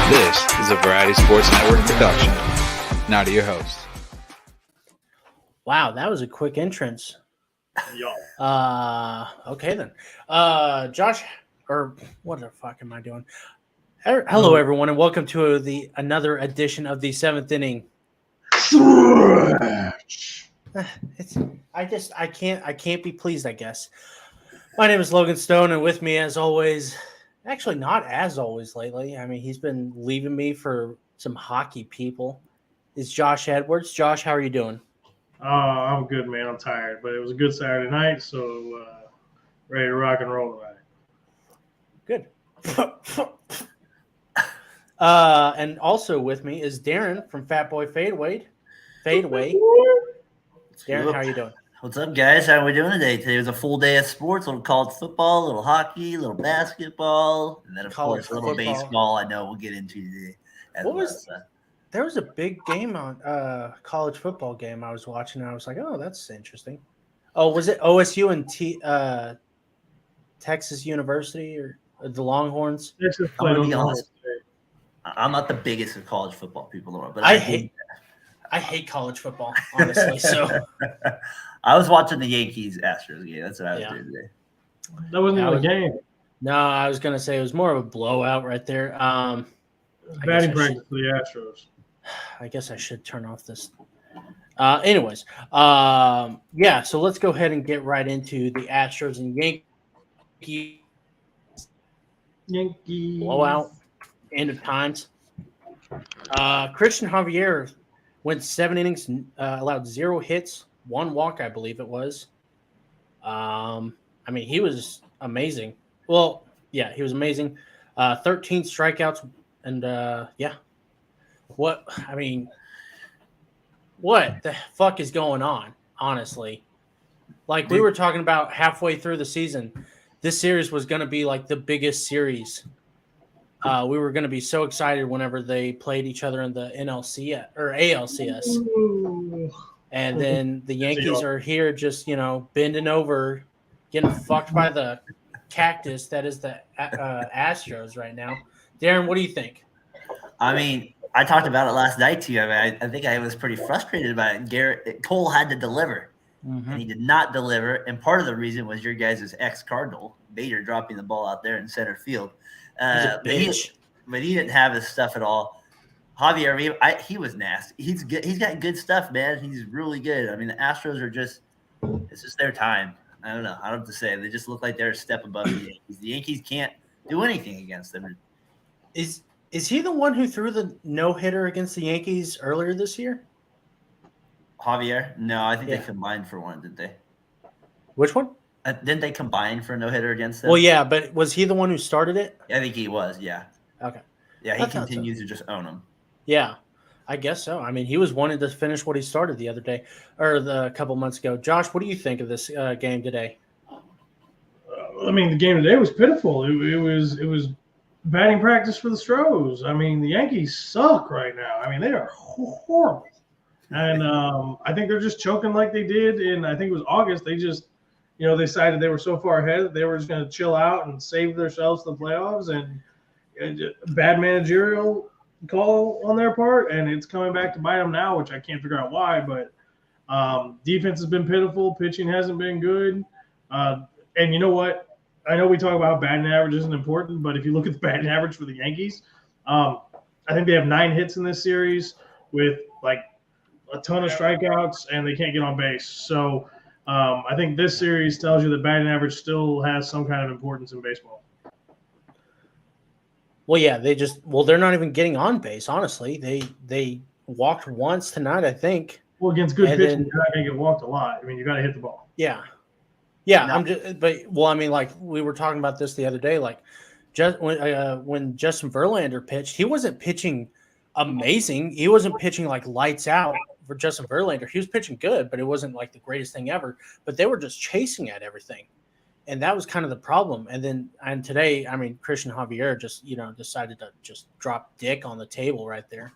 This is a Variety Sports Network production. Now to your host. Wow, that was a quick entrance. Yeah. Okay then. Josh, or what the fuck am I doing? Hello, everyone, and welcome to another edition of the seventh inning. I can't be pleased, I guess. My name is Logan Stone, and with me, as always, actually not as always lately. I mean, he's been leaving me for some hockey people. Is Josh Edwards? Josh, how are you doing? I'm good, man. I'm tired, but it was a good Saturday night, so ready to rock and roll tonight. Good. And also with me is Darren from Fat Boy Fadeaway. Darren, how are you doing? What's up, guys? How are we doing today? Today was a full day of sports, a little college football, a little hockey, a little basketball, and then, of course, a little baseball. I know we'll get into today. There was a big game on college football game I was watching, and I was like, oh, that's interesting. Oh, was it OSU and Texas University or the Longhorns? I'm not the biggest of college football people in the world, but I hate college football, honestly. So I was watching the Yankees Astros game. That's what I was doing today. That wasn't even a game. No, I was gonna say it was more of a blowout right there. Batting practice for the Astros. I guess I should turn off this. Anyways, so let's go ahead and get right into the Astros and Yankees blowout. End of times. Christian Javier went 7 innings, allowed 0 hits, 1 walk, I believe it was. I mean, he was amazing. Well, yeah, he was amazing. 13 strikeouts, and what the fuck is going on? Honestly, like we were talking about halfway through the season, this series was going to be like the biggest series. We were going to be so excited whenever they played each other in the NLCS or ALCS. Ooh. And then the Yankees are here just, bending over, getting fucked by the cactus that is the Astros right now. Darren, what do you think? I mean, I talked about it last night to you. I mean, I think I was pretty frustrated about it. Cole had to deliver, and he did not deliver. And part of the reason was your guys' ex-Cardinal, Bader, dropping the ball out there in center field. But he didn't have his stuff at all. Javier, he was nasty. He's good. He's got good stuff, man. He's really good. I mean, the Astros are it's just their time. I don't know. I don't have to say. They just look like they're a step above the Yankees. The Yankees can't do anything against them. Is he the one who threw the no-hitter against the Yankees earlier this year? Javier? No, I think they combined for one, didn't they? Which one? Didn't they combine for a no-hitter against them? Well, yeah, but was he the one who started it? I think he was, yeah. Okay. Yeah, he continues to just own them. Yeah, I guess so. I mean, he was wanting to finish what he started the other day, or a couple months ago. Josh, what do you think of this game today? I mean, the game today was pitiful. It was batting practice for the Stros. I mean, the Yankees suck right now. I mean, they are horrible. And I think they're just choking like they did in, I think it was August. They just, they decided they were so far ahead that they were just going to chill out and save themselves the playoffs. And bad managerial call on their part, and it's coming back to bite them now, which I can't figure out why. But defense has been pitiful. Pitching hasn't been good. And you know what? I know we talk about batting average isn't important, but if you look at the batting average for the Yankees, I think they have 9 hits in this series with like a ton of strikeouts, and they can't get on base. So I think this series tells you that batting average still has some kind of importance in baseball. Well, yeah, they're not even getting on base, honestly. They walked once tonight, I think. Well, against good pitching, you're not going to get walked a lot. I mean, you got to hit the ball. Yeah. Yeah, no. I mean, like we were talking about this the other day, like just when Justin Verlander pitched, he wasn't pitching amazing. He wasn't pitching like lights out for Justin Verlander. He was pitching good, but it wasn't like the greatest thing ever. But they were just chasing at everything. And that was kind of the problem. And today, I mean, Christian Javier just, decided to just drop dick on the table right there.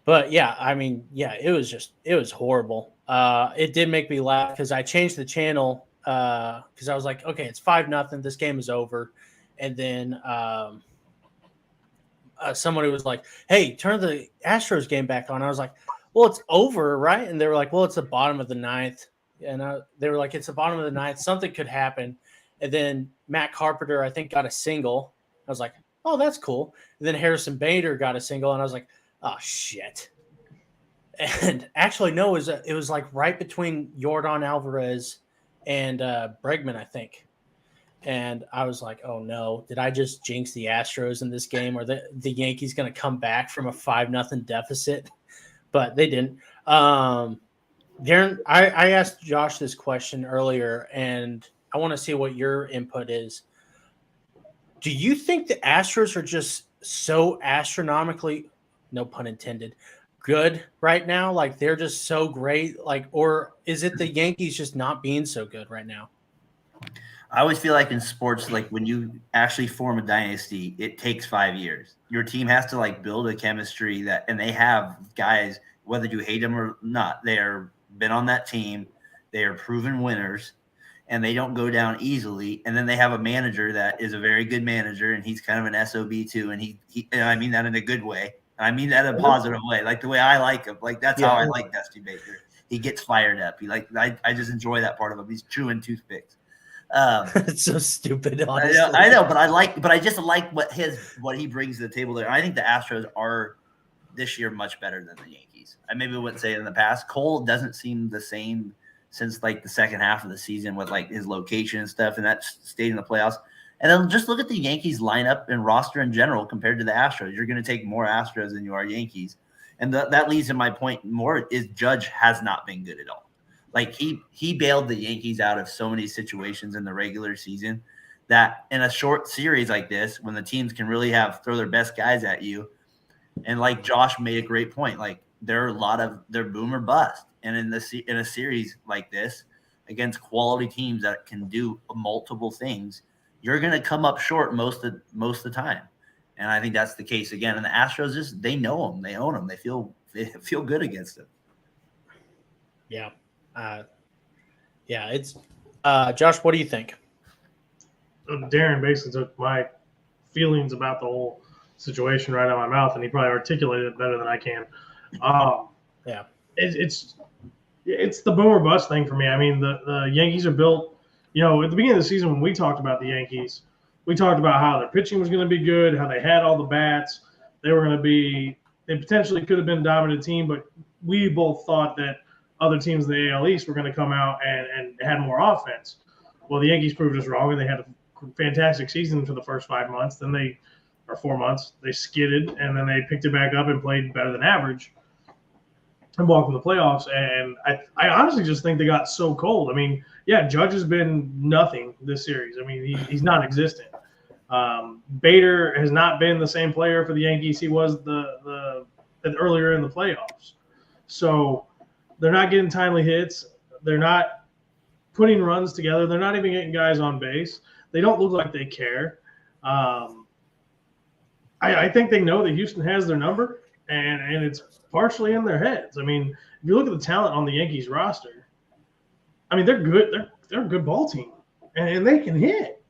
But yeah, I mean, yeah, it was horrible. It did make me laugh because I changed the channel because I was like, okay, it's 5-0. This game is over. And then somebody was like, "Hey, turn the Astros game back on." I was like, "Well, it's over, right?" And they were like, "Well, it's the bottom of the ninth." And they were like, "It's the bottom of the ninth. Something could happen." And then Matt Carpenter, I think, got a single. I was like, "Oh, that's cool." And then Harrison Bader got a single, and I was like, "Oh shit." And actually, no, it was like right between Yordan Alvarez and Bregman, I think. And I was like, "Oh no, did I just jinx the Astros in this game? Or the Yankees going to come back from a 5-0 deficit?" But they didn't. Darren, I asked Josh this question earlier, and I want to see what your input is. Do you think the Astros are just so astronomically, no pun intended, good right now? Like they're just so great? Like, or is it the Yankees just not being so good right now? I always feel like in sports, like when you actually form a dynasty, it takes 5 years. Your team has to like build a chemistry that, and they have guys, whether you hate them or not, they are been on that team. They are proven winners, and they don't go down easily. And then they have a manager that is a very good manager, and he's kind of an SOB too. And he and I mean that in a good way. I mean that in a positive way, like the way I like him. Like that's how I like Dusty Baker. He gets fired up. I just enjoy that part of him. He's chewing toothpicks. It's so stupid. Honestly. I know, but I just like what he brings to the table there. I think the Astros are this year much better than the Yankees. I maybe wouldn't say it in the past. Cole doesn't seem the same since like the second half of the season with like his location and stuff, and that stayed in the playoffs. And then just look at the Yankees lineup and roster in general compared to the Astros. You're going to take more Astros than you are Yankees. And that leads to my point more is Judge has not been good at all. Like he bailed the Yankees out of so many situations in the regular season that in a short series like this, when the teams can really throw their best guys at you, and like Josh made a great point, like there are a lot of they're boom or bust. And in a series like this against quality teams that can do multiple things, you're going to come up short most of the time. And I think that's the case again. And the Astros they know them, they own them, they feel good against them. Yeah. It's Josh, what do you think? Darren basically took my feelings about the whole situation right out of my mouth, and he probably articulated it better than I can. Yeah. It's the boom or bust thing for me. I mean, the Yankees are built, at the beginning of the season when we talked about the Yankees, we talked about how their pitching was going to be good, how they had all the bats. They potentially could have been a dominant team, but we both thought that other teams in the AL East were going to come out and had more offense. Well, the Yankees proved us wrong, and they had a fantastic season for the first 5 months. Then 4 months, they skidded, and then they picked it back up and played better than average and walked in the playoffs. And I honestly just think they got so cold. I mean, yeah, Judge has been nothing this series. I mean, he's non-existent. Bader has not been the same player for the Yankees he was the earlier in the playoffs. So they're not getting timely hits. They're not putting runs together. They're not even getting guys on base. They don't look like they care. I think they know that Houston has their number, and it's partially in their heads. I mean, if you look at the talent on the Yankees roster, I mean, they're good. They're a good ball team, and they can hit.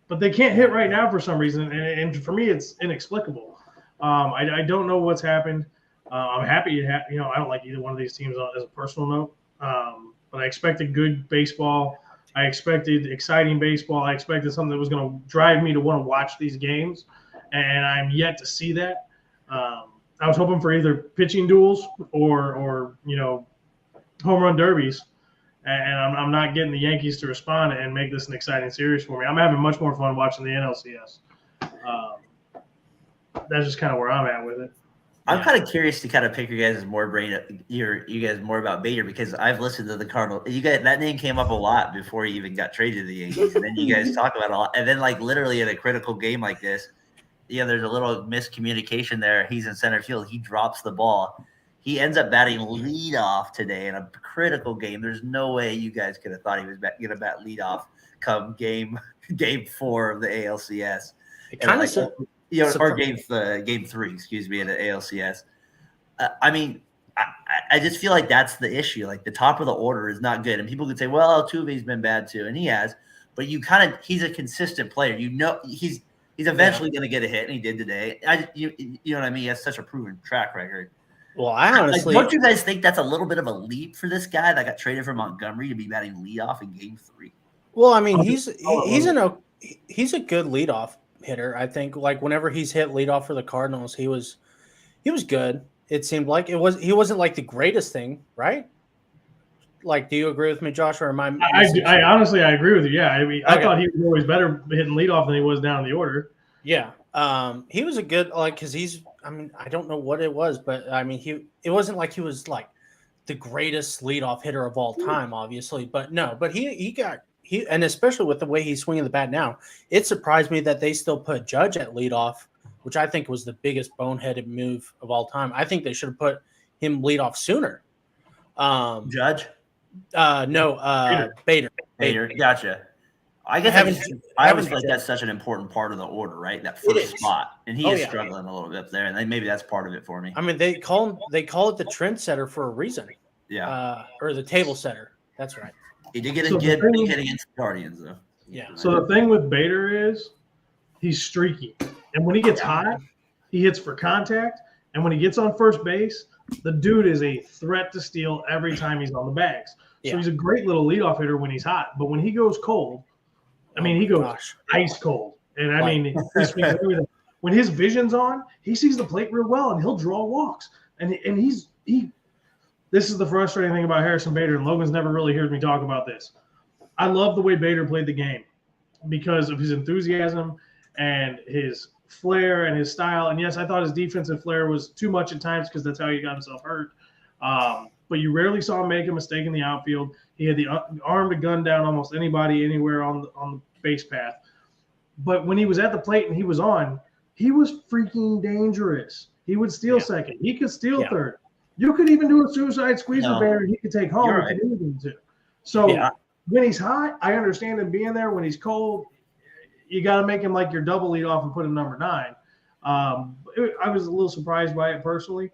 But they can't hit right now for some reason, and for me, it's inexplicable. I don't know what's happened. I'm happy I don't like either one of these teams as a personal note, but I expected good baseball. I expected exciting baseball. I expected something that was going to drive me to want to watch these games, and I'm yet to see that. I was hoping for either pitching duels or home run derbies, and I'm not getting the Yankees to respond and make this an exciting series for me. I'm having much more fun watching the NLCS. That's just kind of where I'm at with it. I'm kind of curious to kind of pick you guys more about Bader, because I've listened to the Cardinals. You guys, that name came up a lot before he even got traded to the Yankees, and then you guys talk about it a lot. And then, like literally in a critical game like this, there's a little miscommunication there. He's in center field. He drops the ball. He ends up batting leadoff today in a critical game. There's no way you guys could have thought he was going to bat leadoff come game 4 of the ALCS. It kind of or game 3, excuse me, in the ALCS. I mean, I just feel like that's the issue. Like the top of the order is not good, and people could say, "Well, Altuve's been bad too," and he has. But he's a consistent player. He's He's eventually going to get a hit, and he did today. You know what I mean? He has such a proven track record. Well, I honestly don't you guys think that's a little bit of a leap for this guy that got traded from Montgomery to be batting leadoff in Game 3? Well, I mean, he's a good leadoff hitter. I think like whenever he's hit leadoff for the Cardinals, he was good. It seemed like he wasn't like the greatest thing, right? Like, do you agree with me, Josh, or am I? I honestly agree with you. Yeah, I mean, I Okay. thought he was always better hitting leadoff than he was down the order. Yeah, he was a good because he's. I mean, I don't know what it was, but I mean, it wasn't like he was like the greatest leadoff hitter of all time, obviously. But no, but he and especially with the way he's swinging the bat now, it surprised me that they still put Judge at leadoff, which I think was the biggest boneheaded move of all time. I think they should have put him leadoff sooner. Judge? No, Bader. Gotcha. I guess I always feel like that's such an important part of the order, right? That first spot, and he is struggling a little bit up there, and maybe that's part of it for me. I mean, they call it the trend setter for a reason. Yeah, or the table setter. That's right. He did get a good hit against the Guardians, though. Yeah. So the thing with Bader is he's streaky, and when he gets hot, he hits for contact, and when he gets on first base, the dude is a threat to steal every time he's on the bags. So he's a great little leadoff hitter when he's hot, but when he goes cold, I mean, he goes ice cold. And I mean, when his vision's on, he sees the plate real well, and he'll draw walks. And this is the frustrating thing about Harrison Bader, and Logan's never really heard me talk about this. I love the way Bader played the game because of his enthusiasm and his flair and his style. And yes, I thought his defensive flair was too much at times because that's how he got himself hurt. But you rarely saw him make a mistake in the outfield. He had the arm to gun down almost anybody anywhere on the base path. But when he was at the plate and he was on, he was freaking dangerous. He would steal second. He could steal third. You could even do a suicide squeeze with Bader. He could take home if you needed to. So when he's hot, I understand him being there. When he's cold, you got to make him like your double lead off and put him number 9. I was a little surprised by it personally.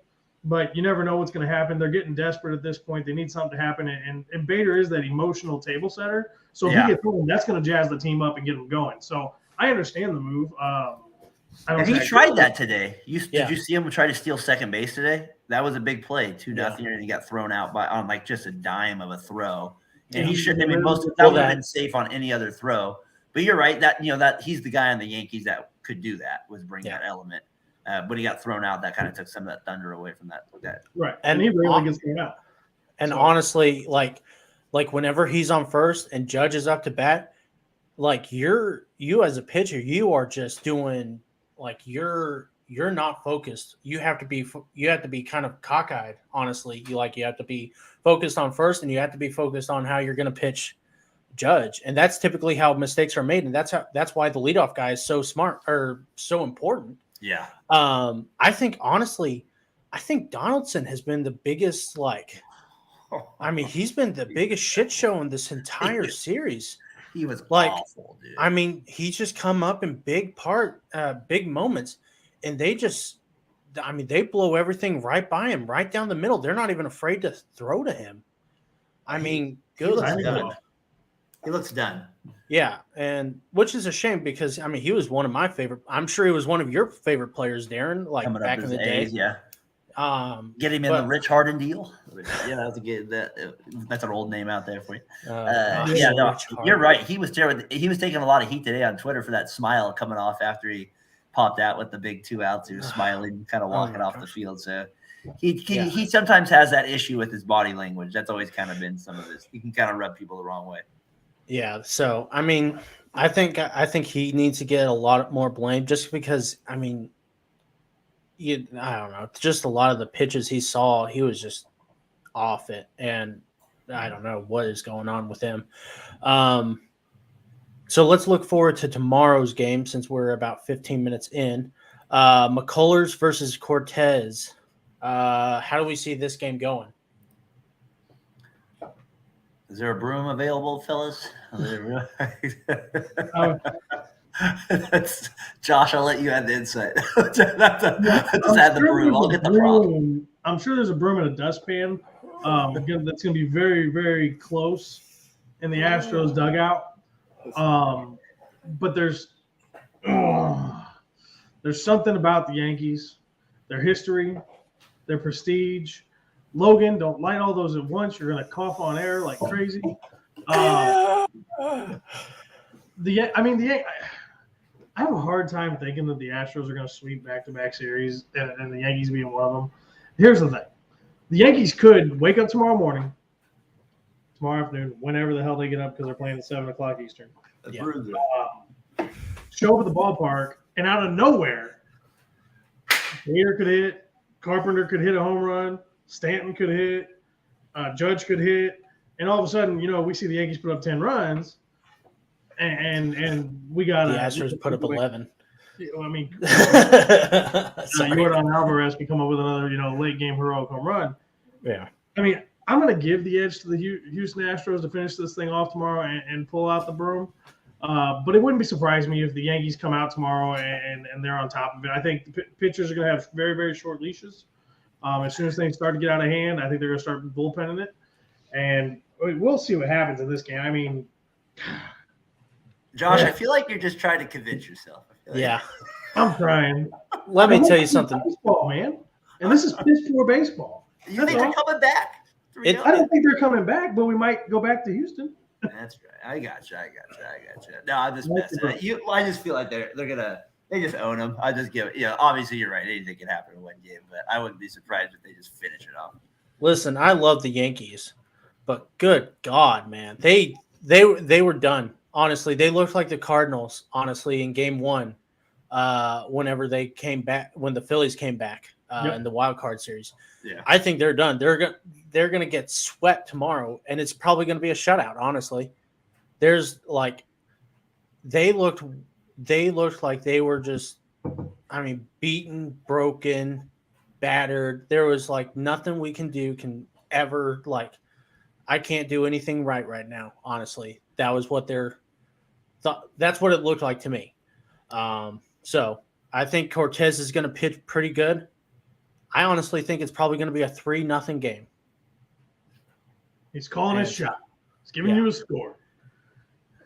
But you never know what's going to happen. They're getting desperate at this point. They need something to happen. And Bader is that emotional table setter. So if he gets home, that's going to jazz the team up and get them going. So I understand the move. And he tried that today. Did you see him try to steal second base today? That was a big play, 2-0, and he got thrown out on like just a dime of a throw. And he shouldn't have been that would have been safe on any other throw. But you're right that he's the guy on the Yankees that could do that, was bring that element. But he got thrown out. That kind of took some of that thunder away from that. Right. And he really gets thrown out. And honestly, like whenever he's on first and Judge is up to bat, like you as a pitcher, you are just doing like you're not focused. You have to be kind of cockeyed. Honestly, you have to be focused on first, and you have to be focused on how you're going to pitch Judge, and that's typically how mistakes are made, and that's why the leadoff guy is so smart or so important. Yeah. I think Donaldson has been the biggest, he's been the biggest shit show in this entire series. He was awful, dude. I mean, he's just come up in big moments, and they blow everything right by him, right down the middle. They're not even afraid to throw to him. I mean, good. He looks done. Yeah, and which is a shame because he was one of my favorite. I'm sure he was one of your favorite players, Darren. Like coming back in the day, Get him in the Rich Harden deal. Yeah, that's an old name out there for you. You're right. He was terrible. He was taking a lot of heat today on Twitter for that smile coming off after he popped out with the big 2 outs. He was smiling, kind of walking off the field. So he sometimes has that issue with his body language. That's always kind of been some of this. He can kind of rub people the wrong way. Yeah. So I think he needs to get a lot more blame just because I don't know. Just a lot of the pitches he saw, he was just off it, and I don't know what is going on with him. So let's look forward to tomorrow's game since we're about 15 minutes in. McCullers versus Cortez. How do we see this game going? Is there a broom available, fellas? Josh, I'll let you add the insight. Just add the broom. I'll get the problem. I'm sure there's a broom and a dustpan. That's going to be very, very close in the Astros dugout. But there's There's something about the Yankees, their history, their prestige. Logan, don't light all those at once. You're gonna cough on air like crazy. I have a hard time thinking that the Astros are going to sweep back-to-back series and the Yankees being one of them. Here's the thing. The Yankees could wake up tomorrow morning, tomorrow afternoon, whenever the hell they get up because they're playing at 7 o'clock Eastern. Yeah. Show up at the ballpark, and out of nowhere, Bader could hit, Carpenter could hit a home run, Stanton could hit, Judge could hit, and all of a sudden, we see the Yankees put up 10 runs, and we got the Astros put up 11. I mean, Sorry. Jordan Alvarez can come up with another, late game heroic home run. Yeah. I mean, I'm going to give the edge to the Houston Astros to finish this thing off tomorrow and pull out the broom. But it wouldn't be surprising me if the Yankees come out tomorrow and they're on top of it. I think the pitchers are going to have very, very short leashes. As soon as things start to get out of hand, I think they're going to start bullpenning it. And we'll see what happens in this game. I mean, Josh, I feel like you're just trying to convince yourself. Yeah. I'm trying. Let me tell you something. Baseball, man. And this is piss poor baseball. You think they're coming back? I don't think they're coming back, but we might go back to Houston. That's right. I got you. No, I'm just messing. I just feel like they just own them. I just give it. Obviously you're right. Anything can happen in one game, but I wouldn't be surprised if they just finish it off. Listen, I love the Yankees, but good God, man, they were done. Honestly, they looked like the Cardinals. Honestly, in Game 1, whenever they came back, when the Phillies came back in the wild card series, I think they're done. They're gonna get swept tomorrow, and it's probably gonna be a shutout. Honestly, there's they looked like they were just, beaten, broken, battered. There was nothing we can do can ever I can't do anything right now. Honestly, that was what that's what it looked like to me. So I think Cortez is going to pitch pretty good. I honestly think it's probably going to be a 3-0 game. He's calling his shot. He's giving you a score.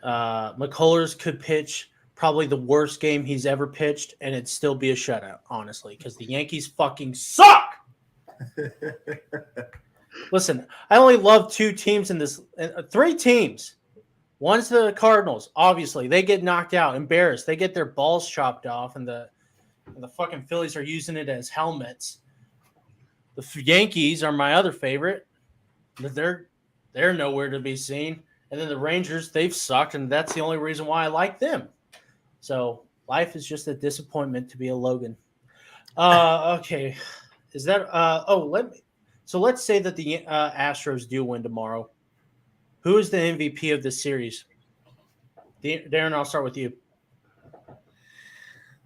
McCullers could pitch probably the worst game he's ever pitched, and it'd still be a shutout, honestly, because the Yankees fucking suck. Listen, I only love 2 teams in this, 3 teams. One's the Cardinals. Obviously, they get knocked out, embarrassed. They get their balls chopped off, and the fucking Phillies are using it as helmets. The Yankees are my other favorite, but they're nowhere to be seen. And then the Rangers, they've sucked, and that's the only reason why I like them. So life is just a disappointment to be a Logan. Okay, is that? So let's say that the Astros do win tomorrow. Who is the MVP of this series? Darren, I'll start with you.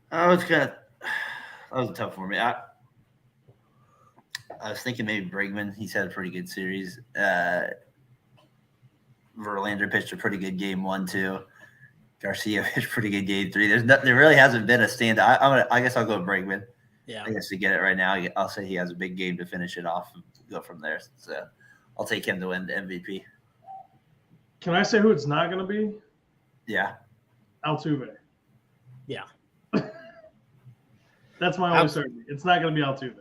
That was tough for me. I was thinking maybe Bregman. He's had a pretty good series. Verlander pitched a pretty good game 1, 2. Garcia pitched a pretty good game 3. There really hasn't been a standout. I guess I'll go with Bregman. Yeah. I guess to get it right now, I'll say he has a big game to finish it off and go from there. So I'll take him to win the MVP. Can I say who it's not going to be? Yeah. Altuve. Yeah. That's my only certainty. It's not going to be Altuve.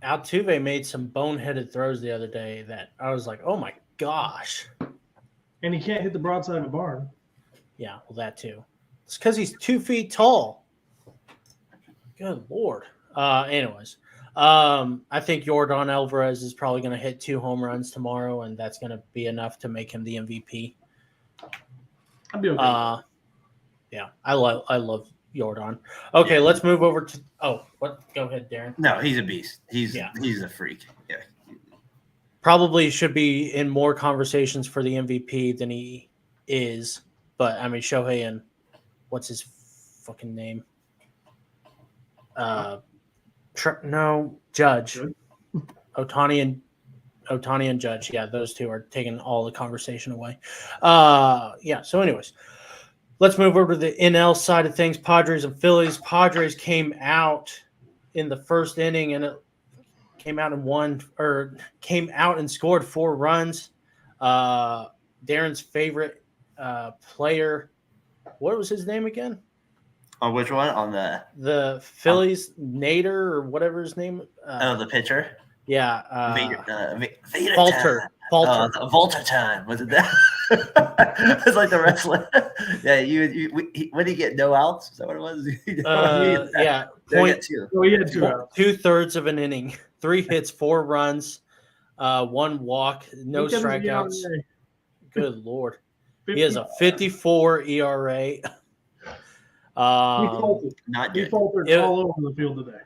Altuve made some boneheaded throws the other day that I was like, oh my gosh. And he can't hit the broadside of a barn. Yeah, well, that too. It's because he's 2 feet tall. Good Lord. Anyways, I think Yordan Alvarez is probably going to hit 2 home runs tomorrow, and that's going to be enough to make him the MVP. I'd be okay. Yeah, I love Yordan. Okay, let's move over to what? Go ahead, Darren. No, he's a beast. He's a freak. Yeah. Probably should be in more conversations for the MVP than he is, but Shohei and what's his fucking name? Judge. Ohtani and Judge. Yeah, those 2 are taking all the conversation away. So anyways, let's move over to the NL side of things. Padres and Phillies. Padres came out in the first inning and came out and scored 4 runs. Darren's favorite player, what was his name again? On which one? On The Phillies Nader or whatever his name. the pitcher. Yeah. Vader Falter. time. Falter. Volta time. Was it that? It's like the wrestler. Yeah, when did he get no outs? Is that what it was? Yeah. No, he Point got two. So he had 2 outs. 2/3 of an inning, 3 hits, 4 runs, 1 walk, no Look at his strikeouts. ERA. Good Lord. He has a 54 ERA. He faltered. Not He good. faltered all over the field today.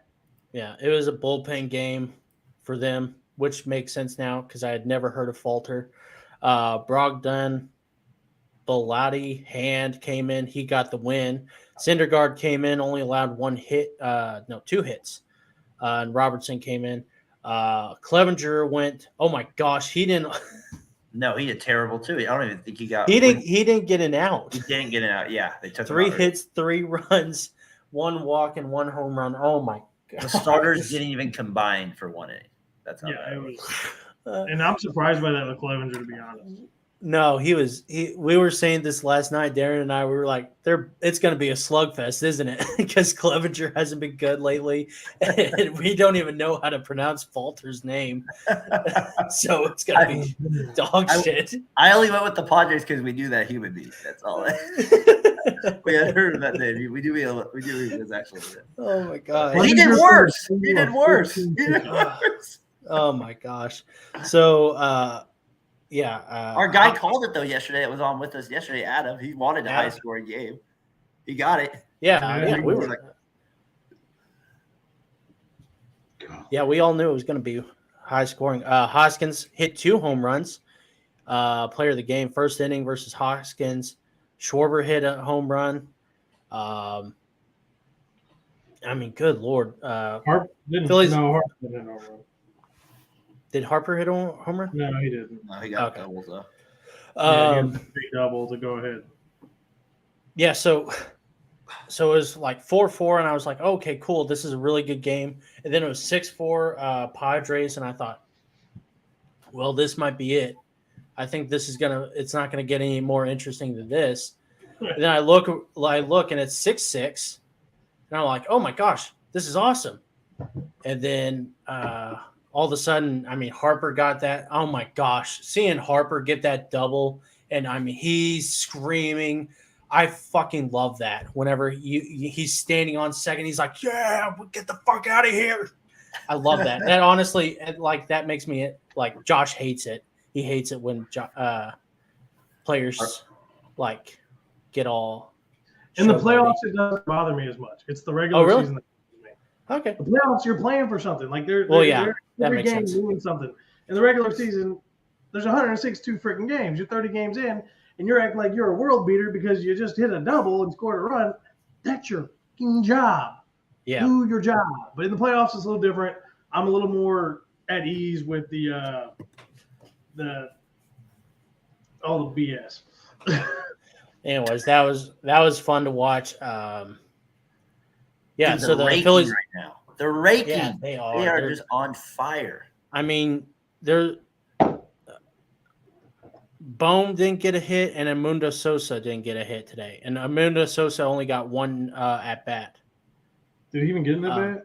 Yeah, it was a bullpen game for them, which makes sense now because I had never heard of falter. Brogdon, Bellotti, Hand came in. He got the win. Syndergaard came in, only allowed 1 hit. 2 hits. And Robertson came in. Clevenger went. Oh my gosh, he didn't. No, he did terrible too. I don't even think he got. He didn't get an out. He didn't get it out. Yeah, they took 3 him out. hits, 3 runs, 1 walk, and 1 home run. Oh my god. The starters didn't even combine for 1 inning. That's how Yeah, bad it it was. was. And I'm surprised by that with Clevenger, to be honest. No, we were saying this last night, Darren and I, we were like, it's going to be a slugfest, isn't it? Because Clevenger hasn't been good lately. And we don't even know how to pronounce Falter's name. So it's going to be dog shit. I only went with the Padres because we knew that human being. That's all. We had heard of that name. We knew he was actually good. Oh my god. He did worse. He did worse. He did worse. Oh my gosh. So yeah. Our guy called it though yesterday. It was on with us yesterday. Adam. He wanted a Adam. high scoring game. He got it. Yeah, we were. Yeah, we all knew it was going to be high scoring. Hoskins hit 2 home runs. Player of the game, first inning versus Hoskins. Schwarber hit a home run. I mean, good Lord. Harper didn't. Phillies- No, Harper didn't hit a home run. Did Harper hit a home run? No, he didn't. No, he got Okay. doubles though. Yeah, he had a big double to go ahead. Yeah, so it was like 4-4, and I was like, okay, cool. This is a really good game. And then it was 6-4 Padres, and I thought, well, this might be it. I think it's not gonna get any more interesting than this. And then I look, and it's 6-6, and I'm like, oh my gosh, this is awesome. And then all of a sudden, I mean, Harper got that. Oh my gosh, seeing Harper get that double, and I mean, he's screaming. I fucking love that. Whenever he's standing on second, he's like, "Yeah, get the fuck out of here." I love that. And honestly, like that makes me like Josh hates it. He hates it when players like get all. In the show-ready. playoffs, it doesn't bother me as much. It's the regular Oh, really? season that bothers me. Okay. The playoffs, you're playing for something. Like they're That every makes game sense. doing something. In the regular season, there's 162 freaking games. You're 30 games in, and you're acting like you're a world beater because you just hit a double and scored a run. That's your fucking job. Yeah. Do your job. But in the playoffs, it's a little different. I'm a little more at ease with all the BS. Anyways, that was fun to watch. Yeah. Dude, So they're the raking Phillies. right now. They're raking. Yeah, they are. They are They're- just on fire. I mean, Bohm didn't get a hit, and Amundo Sosa didn't get a hit today. And Amundo Sosa only got 1 at bat. Did he even get in the bat?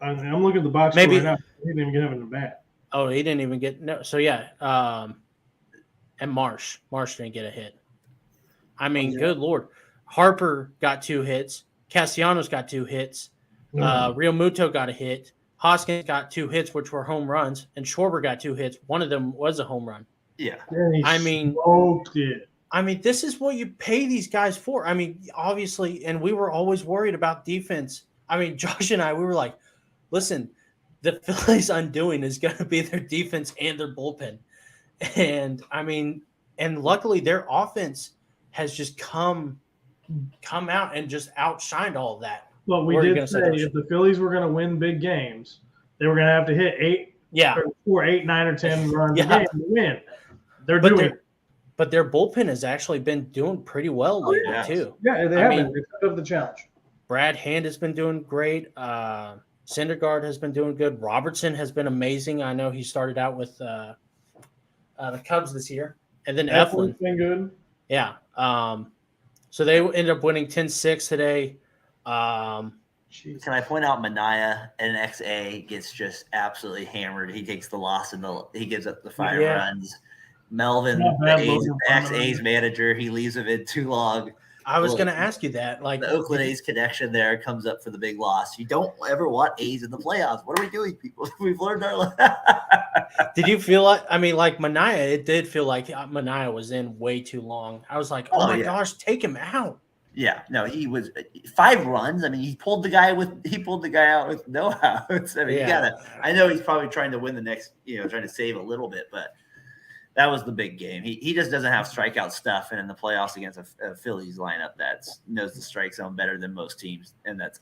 I'm looking at the box maybe- score right now. He didn't even get him in the bat. Oh, he didn't even get no. So yeah, and Marsh didn't get a hit. I mean, Yeah. good Lord, Harper got 2 hits. Castellanos got 2 hits. Real Muto got a hit. Hoskins got 2 hits, which were home runs, and Schwarber got 2 hits. One of them was a home run. Yeah. I mean- smoked it. I mean, this is what you pay these guys for. I mean, obviously, and we were always worried about defense. I mean, Josh and I, we were like, listen, the Phillies' undoing is going to be their defense and their bullpen. And I mean, and luckily their offense has just come out and just outshined all of that. But we What were you did gonna say, say Josh? if the Phillies were going to win big games, they were going to have to hit 8, Yeah. 8, 9, or 10 runs Yeah. a game to win. They're But doing it. But their bullpen has actually been doing pretty well lately, yeah. too. Yeah, they I have mean- been. They took up the challenge. Brad Hand has been doing great. Syndergaard has been doing good. Robertson has been amazing. I know he started out with the Cubs this year. And then Eflin. Eflin's been good. Yeah. So they ended up winning 10-6 today. Jeez. Can I point out Mania and XA gets just absolutely hammered. He takes the loss and he gives up the 5 Yeah. runs. Melvin, Not the bad, A's, Logan XA's manager, he leaves him in too long. I was Well, going to ask you that. Like The Oakland A's connection there comes up for the big loss. You don't ever want A's in the playoffs. What are we doing, people? We've learned our did you feel like? I mean, like Mania, it did feel like Mania was in way too long. I was like, oh Oh, my yeah. gosh, take him out. Yeah, no, he was 5 runs. I mean, he pulled the guy out with no outs. I mean, you gotta. I know he's probably trying to win the next, trying to save a little bit, but that was the big game. He just doesn't have strikeout stuff, and in the playoffs against a Phillies lineup that knows the strike zone better than most teams, and that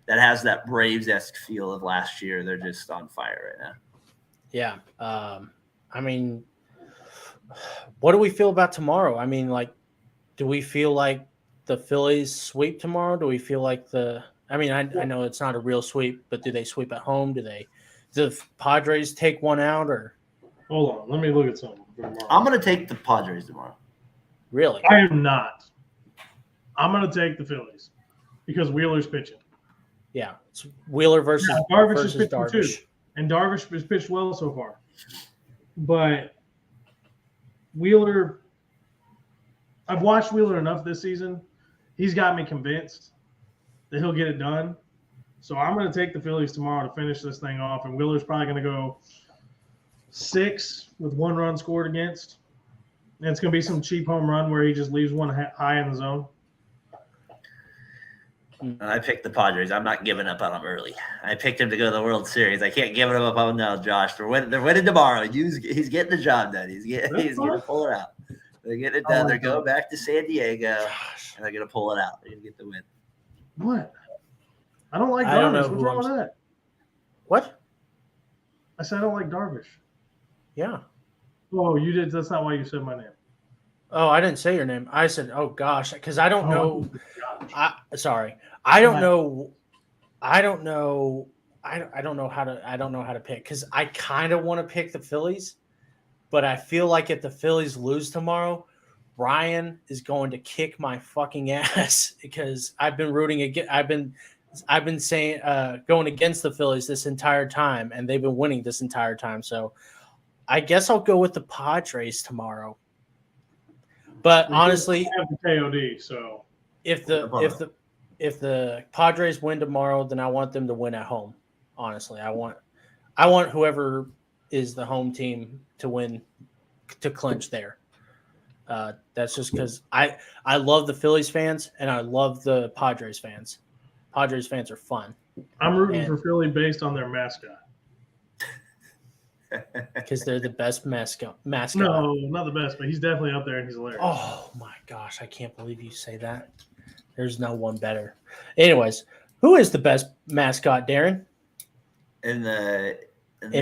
has that Braves-esque feel of last year. They're just on fire right now. Yeah. I mean, what do we feel about tomorrow? I mean, like, do we feel like the Phillies sweep tomorrow? Do we feel like I know it's not a real sweep, but do they sweep at home? Do the Padres take one out or? Hold on. Let me look at something. I'm going to take the Padres tomorrow. Really? I am not. I'm going to take the Phillies because Wheeler's pitching. Yeah. It's Wheeler versus, Darvish is versus pitching Darvish. too. And Darvish has pitched well so far. But Wheeler, I've watched Wheeler enough this season. He's got me convinced that he'll get it done. So I'm going to take the Phillies tomorrow to finish this thing off. And Wheeler's probably going to go 6 with 1 run scored against. And it's going to be some cheap home run where he just leaves one high in the zone. I picked the Padres. I'm not giving up on them early. I picked him to go to the World Series. I can't give them up on them now, Josh. They're winning tomorrow. He's getting the job done. He's going to pull it out. They're getting it done. They're going back to San Diego, and they're going to pull it out. They're going to get the win. What? I don't like I don't know Darvish. What's who wrong I'm- with that? What? I said I don't like Darvish. Yeah. Oh, you did. That's not why you said my name. Oh, I didn't say your name. I said, oh gosh, because I don't know. Gosh. Sorry. I don't know. I don't know how to pick because I kind of want to pick the Phillies, but I feel like if the Phillies lose tomorrow, Ryan is going to kick my fucking ass because I've been rooting against. I've been saying going against the Phillies this entire time, and they've been winning this entire time. So I guess I'll go with the Padres tomorrow. But honestly, I have the KOD, so if the Padres win tomorrow, then I want them to win at home. Honestly, I want whoever is the home team to win, to clinch there. That's just because I love the Phillies fans and I love the Padres fans. Padres fans are fun I'm rooting for Philly based on their mascot. because they're the best mascot. No, not the best, but he's definitely up there and he's hilarious. Oh my gosh, I can't believe you say that. There's no one better. Anyways, who is the best mascot, Darren? In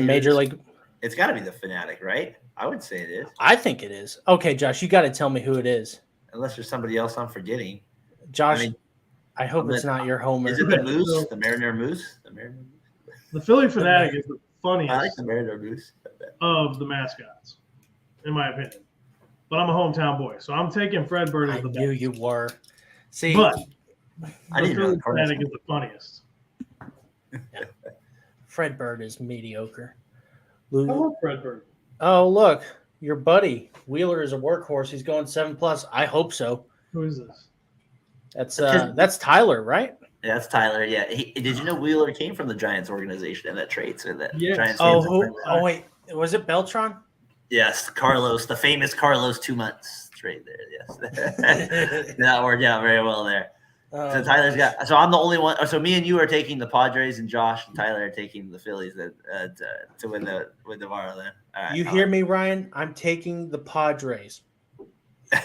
Major League? It's got to be the Fanatic, right? I would say it is, I think it is. Okay, Josh, you got to tell me who it is. unless there's somebody else I'm forgetting. Josh, I hope it's not your homer. Is it the Moose? The Mariner Moose? The Philly Fanatic is the I like funniest the Mariner Moose. of the mascots, in my opinion. But I'm a hometown boy, so I'm taking Fred Bird as I the knew best. you were. See, But I the didn't know Philly the Cardinals. Fanatic is the funniest. Fred Bird is mediocre. I love Fred Bird. Oh, look, your buddy Wheeler is a workhorse. He's going 7+. I hope so. Who is this? That's Tyler, right? Yeah, that's Tyler. Yeah, did you know Wheeler came from the Giants organization and that trade? So that Yes. Giants. Oh, fans- wait, was it Beltron? Yes, Carlos, the famous Carlos 2 months trade there. Yes, that worked out very well there. So Tyler's got. So I'm the only one. So me and you are taking the Padres, and Josh and Tyler are taking the Phillies to win tomorrow. Then all right, You hear me, Ryan? I'm taking the Padres.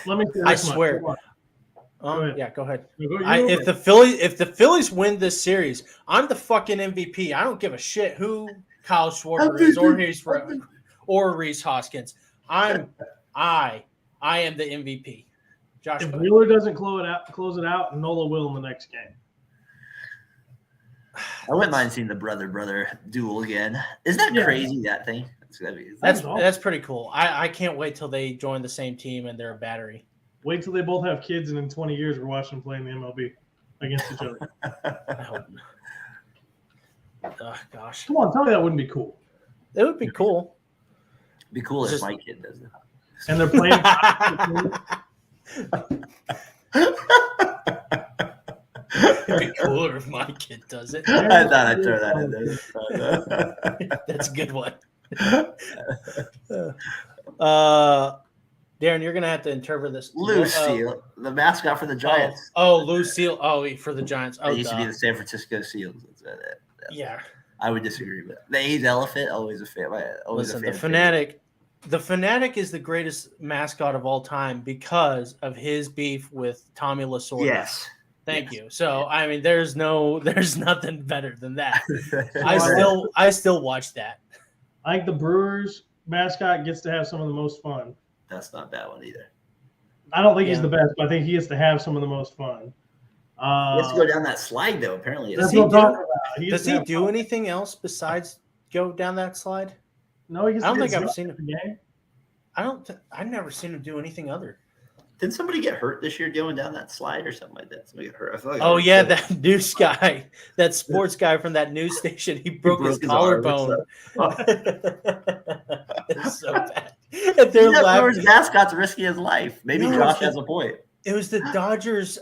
Let me say I this much. swear. Hold on. Go ahead. Yeah, go ahead. You go If the Phillies win this series, I'm the fucking MVP. I don't give a shit who Kyle Schwarber is or Reese Hoskins. I am the MVP. Josh, if go ahead. Wheeler doesn't close it out, Nola will in the next game. I wouldn't mind seeing the brother duel again. Isn't that Yeah. crazy? That thing. That's pretty cool. I can't wait till they join the same team and they're a battery. Wait till they both have kids, and in 20 years, we're watching them play in the MLB. against each other. I hope. Oh, gosh, Come on, tell me that wouldn't be cool. it would be cool. It'd be cool if Just- my kid does it. And they're playing. It'd be cooler if my kid does it. I thought I'd throw that in there. That's a good one. Darren, you're gonna have to interpret this. Lucille, the mascot for the Giants. Lucille. Oh, for the Giants. Oh, They used to be duh. the San Francisco Seals. Yeah. I would disagree with the A's elephant. Always a fan. Always Listen, a the fan Fanatic. The Fanatic is the greatest mascot of all time because of his beef with Tommy Lasorda. Yes. Thank Yes. you. So I mean, there's nothing better than that. I I still watch that. I think the Brewers mascot gets to have some of the most fun. That's not that one either. I don't think he's Yeah. the best, but I think he gets to have some of the most fun. He has to go down that slide though. Apparently, That's he what I'm do- talking about. He Does gets to he have do fun. anything else besides go down that slide? No, he gets I don't to think get I've zero seen him. in the game. I've never seen him do anything other. didn't somebody get hurt this year going down that slide or something like that? Somebody got hurt. I feel like Oh I yeah, heard that news guy, that sports guy from that news station, he broke his broke his arm or collarbone. It's so bad. And they're that laughing. Brewers mascot's risking his life. Maybe No, Josh it's has a point. It was the Dodgers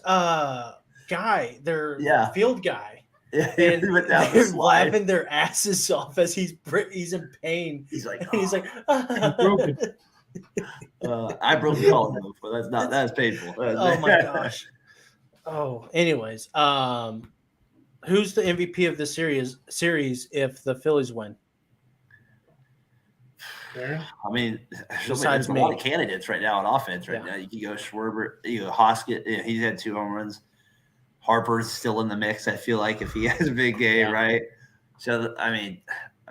guy, their Yeah. field guy. He And went down the they're slide. laughing their asses off as he's in pain. He's like, And he's like, Broken. I broke the collarbone before. That is painful. oh my gosh. Oh, anyways, who's the MVP of the series if the Phillies win? There. I mean, Besides there's a lot me. of candidates right now on offense. Right Yeah. now, you can go Schwarber, you go Hoskett. He's had 2 home runs. Harper's still in the mix. I feel like if he has a big game, Yeah. right? So I mean,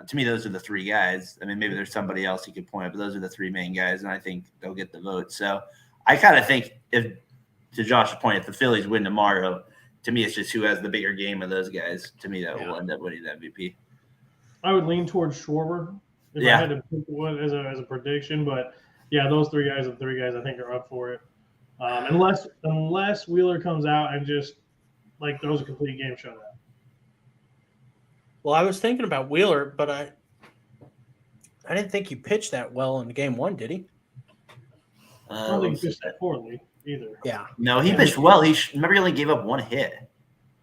to me, those are the 3 guys. I mean, maybe there's somebody else you could point out, but those are the 3 main guys, and I think they'll get the vote. So I kind of think, if to Josh's point, if the Phillies win tomorrow, to me, it's just who has the bigger game of those guys. To me, that will end up winning the MVP. I would lean towards Schwarber if Yeah. I had to pick one as a prediction, but yeah, those 3 guys are the 3 guys I think are up for it. Unless Wheeler comes out and just like throws a complete game shutout. Well, I was thinking about Wheeler, but I didn't think he pitched that well in game 1, did he? I don't think he pitched that poorly either. Yeah. No, he pitched well. Remember, he only gave up 1 hit.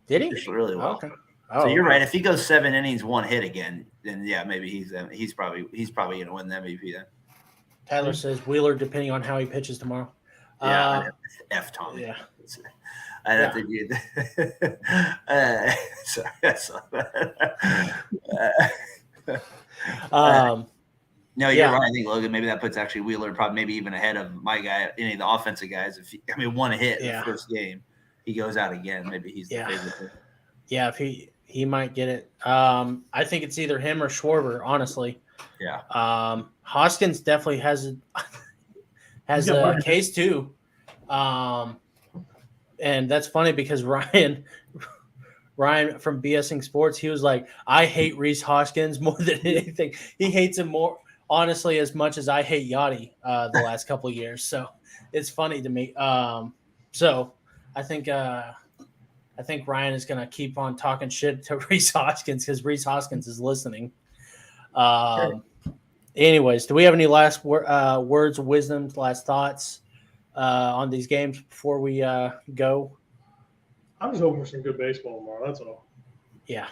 Did He he? pitched really well. Okay. So you're right. If he goes 7 innings, 1 hit again, then yeah, maybe he's probably going to win the MVP then. Tyler says Wheeler, depending on how he pitches tomorrow. Yeah, F Tommy. Yeah. I'd have to do that. No, you're Yeah. right. I think Logan. Maybe that puts actually Wheeler probably maybe even ahead of my guy, any of the offensive guys. If 1 hit in Yeah. the first game, he goes out again. Maybe he's the Yeah. favorite. Yeah, if he might get it. I think it's either him or Schwarber, honestly. Yeah. Hoskins definitely has He's got a money. case too. And that's funny because Ryan from BSing Sports, he was like, I hate Reese Hoskins more than anything. He hates him more, honestly, as much as I hate Yachty the last couple of years. So it's funny to me. So I think Ryan is going to keep on talking shit to Reese Hoskins because Reese Hoskins is listening. Anyways, do we have any last words of wisdom, last thoughts on these games before we go? I'm just hoping for some good baseball tomorrow. That's all. Yeah.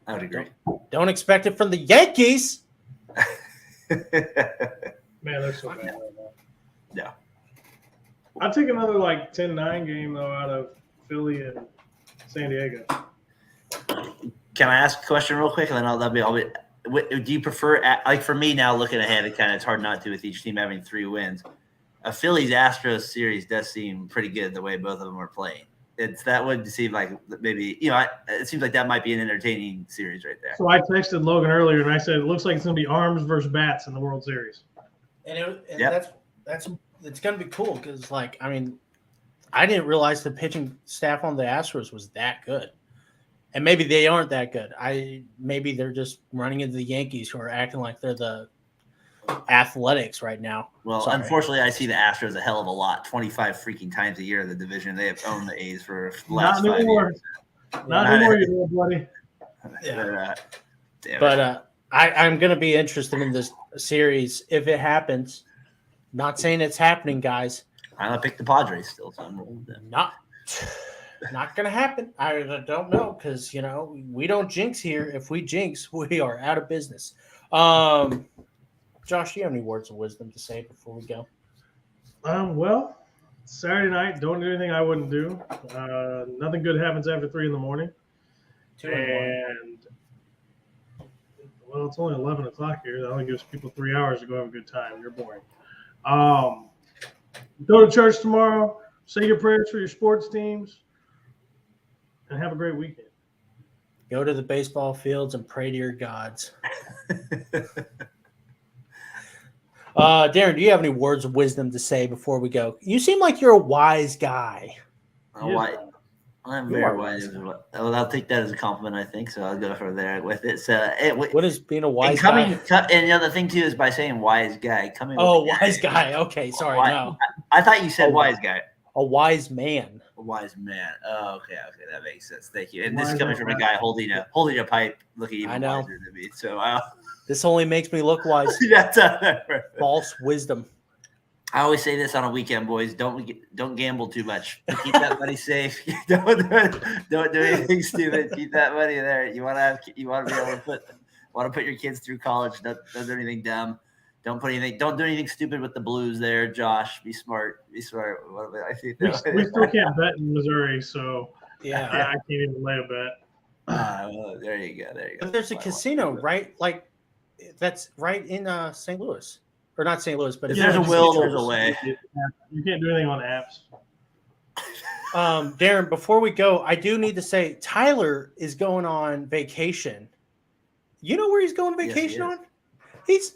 I would agree. Don't expect it from the Yankees. Man, they're so bad right now. Yeah. I'd take another 10-9 game though out of Philly and San Diego. Can I ask a question real quick, and then I'll be. Do you prefer, for me now, looking ahead, it's hard not to with each team having 3 wins. A Phillies Astros series does seem pretty good the way both of them are playing. That would seem like maybe it seems like that might be an entertaining series right there. So I texted Logan earlier and I said it looks like it's going to be arms versus bats in the World Series. And Yep. that's it's going to be cool because, I didn't realize the pitching staff on the Astros was that good. And maybe they aren't that good. Maybe they're just running into the Yankees who are acting like they're the athletics right now. Well, Sorry. unfortunately, I see the Astros a hell of a lot, 25 freaking times a year in the division. They have owned the A's for the last Not 5 anymore. years. Not anymore, you little buddy. Yeah. Damn But it. I'm going to be interested in this series if it happens. Not saying it's happening, guys. I'm gonna pick the Padres still, so I'm rolling with them. Not going to happen. I don't know because, we don't jinx here. If we jinx, we are out of business. Josh, do you have any words of wisdom to say before we go? Well, Saturday night, don't do anything I wouldn't do. Nothing good happens after 3 in the morning. 2 in the morning. And, well, it's only 11 o'clock here. That only gives people 3 hours to go have a good time. You're boring. Go to church tomorrow. Say your prayers for your sports teams. And have a great weekend. Go to the baseball fields and pray to your gods. Darren, do you have any words of wisdom to say before we go? You seem like you're a wise guy. I'm very wise. Well, I'll take that as a compliment, I think. So I'll go for there with it. So, what is being a wise guy? And the other thing too is by saying wise guy. Wise guy. Okay, sorry. No, I thought you said wise guy. A wise man. A wise man. Oh, okay, that makes sense. Thank you. And this is coming from a guy holding a pipe, looking even wiser than me. So this only makes me look wise. False wisdom. I always say this on a weekend, boys. Don't gamble too much. Keep that money safe. Don't do anything stupid. Keep that money there. You want to be able to put your kids through college. Don't do anything dumb. Don't do anything stupid with the Blues there, Josh. Be smart. We still can't bet in Missouri, so yeah, I can't even lay a bet. Well, there you go. But there's a casino, right? Like that's right in St. Louis, or not St. Louis, but if there's a will, there's a way. You can't do anything on apps. Darren, before we go, I do need to say Tyler is going on vacation. You know where he's going on vacation on? He's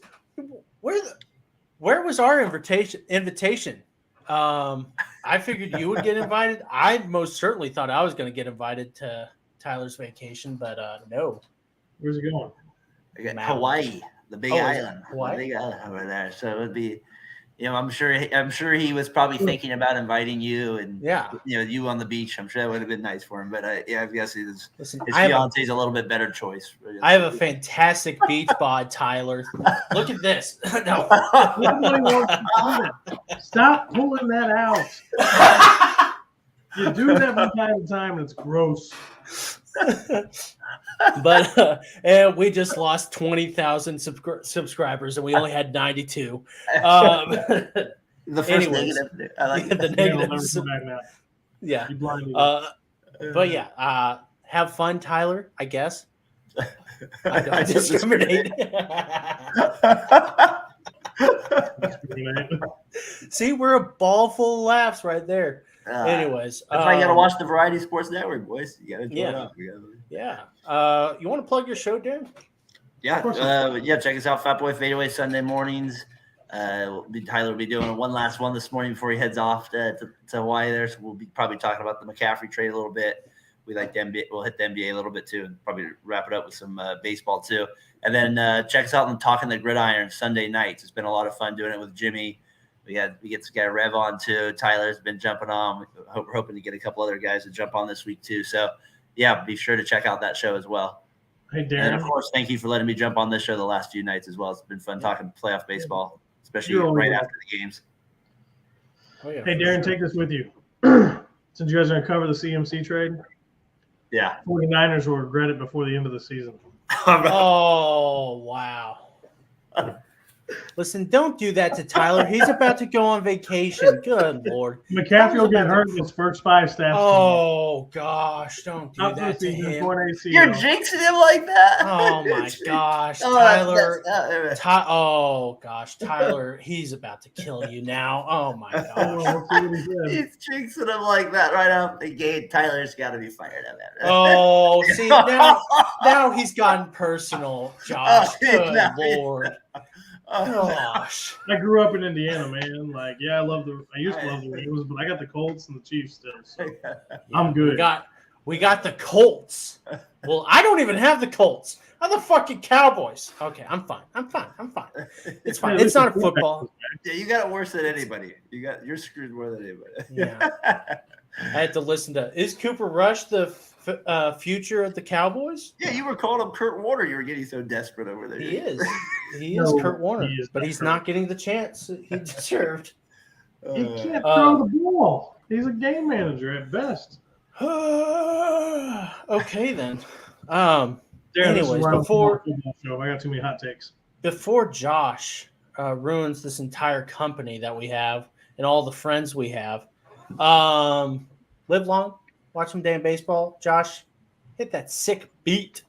where was our invitation? I figured you would get invited. I most certainly thought I was going to get invited to Tyler's vacation, but no. Where's he going? Hawaii, the big island. Hawaii? The big island over there. So it would be, I'm sure he was probably thinking about inviting you and you on the beach. I'm sure that would have been nice for him. But I guess his fiance is a little bit better choice. I have a fantastic beach bod, Tyler. Look at this. No. Stop pulling that out. You do that from time to time, and it's gross. But and we just lost 20,000 subscribers, and we only had 92. The first negative. I like the negatives. Yeah. But yeah, have fun, Tyler. I guess. I don't discriminate. See, we're a ball full of laughs right there. Anyways, that's why you got to watch the Variety Sports Network, boys. You got to join up. Yeah. You want to plug your show, Darren? Yeah. Check us out, Fat Boy Fadeaway Sunday mornings. Tyler will be doing one last one this morning before he heads off to Hawaii there. So we'll be probably talking about the McCaffrey trade a little bit. We like the NBA. We'll hit the NBA a little bit too, and probably wrap it up with some baseball too. And then check us out on Talking the Gridiron Sunday nights. It's been a lot of fun doing it with Jimmy. We get this guy Rev on too. Tyler's been jumping on. We're hoping to get a couple other guys to jump on this week too. So yeah, be sure to check out that show as well. Hey Darren. And of course, thank you for letting me jump on this show the last few nights as well. It's been fun talking playoff baseball, especially right after the games. Oh, yeah, hey Darren, take this with you. Since you guys are going to cover the CMC trade, 49ers will regret it before the end of the season. Oh, wow. Listen, don't do that to Tyler. He's about to go on vacation. Good Lord. McCaffrey will get hurt in his first 5 snaps. Oh, gosh. Don't do that to him. You're jinxing him like that. Oh, my gosh. Tyler. Oh, gosh. Tyler, he's about to kill you now. Oh, my gosh. He's jinxing him like that right off the gate. Tyler's got to be fired up. Oh, see, now he's gotten personal, Josh. Good Lord. Gosh. I grew up in Indiana, man. Like, I used to love the Ravens, but I got the Colts and the Chiefs still. So I'm good. We got the Colts. Well, I don't even have the Colts. I'm the fucking Cowboys. Okay, I'm fine. It's fine. It's not a football. Yeah, you got it worse than anybody. You're screwed more than anybody. Yeah. I had to listen to. Is Cooper Rush the future of the Cowboys? Yeah, you were calling him Kurt Warner. You were getting so desperate over there. He is. He is No, Kurt Warner, he is but not he's Kurt. not getting the chance he deserved. He can't throw the ball. He's a game manager at best. Okay then. Darren, this is Anyways, where I'm before going with the show. I got too many hot takes. Josh ruins this entire company that we have and all the friends we have, live long, watch some damn baseball. Josh, hit that sick beat.